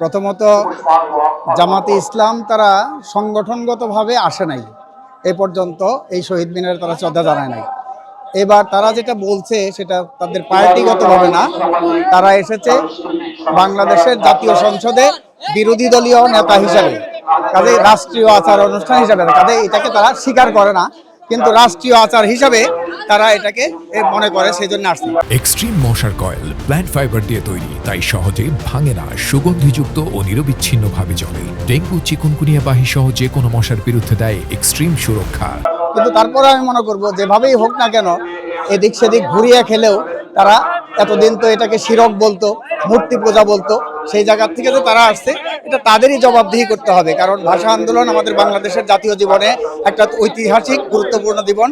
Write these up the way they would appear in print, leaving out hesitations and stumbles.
প্রথমত জামাতে ইসলাম তারা সংগঠনগতভাবে আসে নাই এ পর্যন্ত, এই শহীদ মিনারে তারা শ্রদ্ধা জানায় নাই। এবার তারা যেটা বলছে সেটা তাদের পার্টিগতভাবে না, তারা এসেছে বাংলাদেশের জাতীয় সংসদে বিরোধী দলীয় নেতা হিসাবে, কাজে রাষ্ট্রীয় আচার অনুষ্ঠান হিসাবে, কাজে এটাকে তারা স্বীকার করে না, কিন্তু রাষ্ট্রীয় আচার হিসাবে তারা এটাকে মনে করে, সেই জন্য আসছে। এক্সট্রিম মশার কয়েল প্ল্যান্ট ফাইবার দিয়ে তৈরি, তাই সহজে ভাঙে না, সুগন্ধিযুক্ত ও নিরবিচ্ছিন্নভাবে জ্বলে। ডেঙ্গু, চিকুনগুনিয়া বাহি সহ যে কোনো মশার বিরুদ্ধে দেয় এক্সট্রিম সুরক্ষা। কিন্তু তারপরে আমি মনে করব যেভাবেই হোক না কেন, এদিক সেদিক ঘুরিয়ে খেলেও তারা এতদিন তো এটাকে শিরক বলতো, মূর্তি পূজা বলতো, সেই জায়গার থেকে যে তারা আসছে এটা তাদেরই জবাবদিহি করতে হবে। কারণ ভাষা আন্দোলন আমাদের বাংলাদেশের জাতীয় জীবনে একটা ঐতিহাসিক গুরুত্বপূর্ণ জীবন,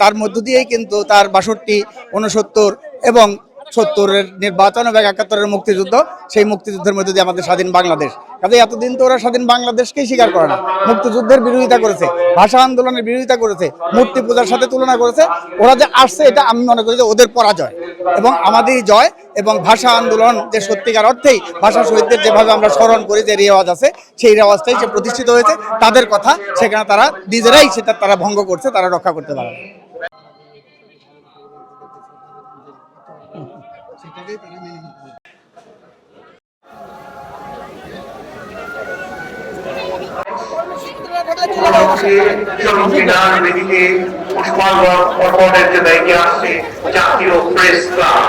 তার মধ্য দিয়েই কিন্তু তার 62, 69 এবং 70-এর নির্বাচন এবং 71-এর মুক্তিযুদ্ধ, সেই মুক্তিযুদ্ধের মধ্যে দিয়ে আমাদের স্বাধীন বাংলাদেশ। কাজে এতদিন তো ওরা স্বাধীন বাংলাদেশকেই স্বীকার করে না, মুক্তিযুদ্ধের বিরোধিতা করেছে, ভাষা আন্দোলনের বিরোধিতা করেছে, মূর্তি পূজার সাথে তুলনা করেছে। ওরা যে আসছে এটা আমি মনে করি যে ওদের পরাজয় এবং আমাদেরই জয়। এবং ভাষা আন্দোলন যে সত্যিকার অর্থেই ভাষা শহীদদের যেভাবে আমরা স্মরণ করি, যে রেওয়াজ আছে, সেই রেওয়াজটাই সে প্রতিষ্ঠিত হয়েছে। তাদের কথা সেখানে তারা নিজেরাই সেটা তারা ভঙ্গ করছে, তারা রক্ষা করতে পারে না। পুষ্পাঞ্জলি অর্পণের জন্য এগিয়ে আসছে জাতীয় প্রেস ক্লাব।